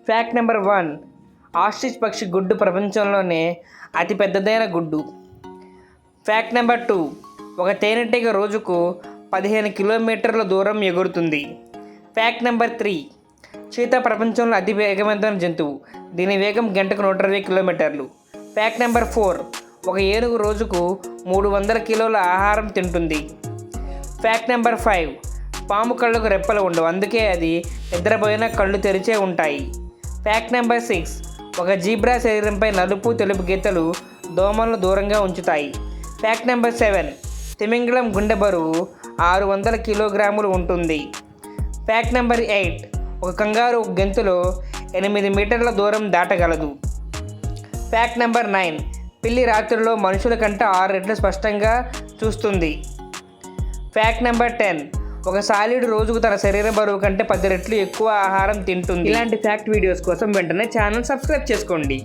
Fact number 1, ostrich పక్షి గుడ్డు ప్రపంచంలోనే అతి పెద్దదైన గుడ్డు. ఫ్యాక్ట్ నెంబర్ 2, ఒక తేనెటీగ రోజుకు 15 కిలోమీటర్ల దూరం ఎగురుతుంది. ఫ్యాక్ట్ నెంబర్ 3, చీతా ప్రపంచంలో అతి వేగవంతమైన జంతువు. దీని వేగం గంటకు 120 కిలోమీటర్లు. ఫ్యాక్ట్ నెంబర్ 4, ఒక ఏనుగు రోజుకు 300 కిలోల ఆహారం తింటుంది. ఫ్యాక్ట్ నెంబర్ 5, పాము కళ్ళకు రెప్పలు ఉండవు, అందుకే అది నిద్రపోయినా కళ్ళు తెరిచే ఉంటాయి. ఫ్యాక్ట్ నెంబర్ 6, ఒక జీబ్రా శరీరంపై నలుపు తెలుపు గీతలు దోమలను దూరంగా ఉంచుతాయి. ఫ్యాక్ట్ నెంబర్ 7, తిమింగలం గుండె బరువు 600 కిలోగ్రాములు ఉంటుంది. ఫ్యాక్ట్ నెంబర్ 8, ఒక కంగారు ఒక గెంతులో 8 మీటర్ల దూరం దాటగలదు. ఫ్యాక్ట్ నెంబర్ 9, పిల్లి రాత్రిలో మనుషుల కంటే 6 రెట్లు స్పష్టంగా చూస్తుంది. ఫ్యాక్ట్ నెంబర్ 10, ఒక సాలీడు రోజుకు తన శరీర బరువు కంటే 10 రెట్లు ఎక్కువ ఆహారం తింటుంది. ఇలాంటి ఫ్యాక్ట్ వీడియోస్ కోసం వెంటనే ఛానల్ సబ్స్క్రైబ్ చేసుకోండి.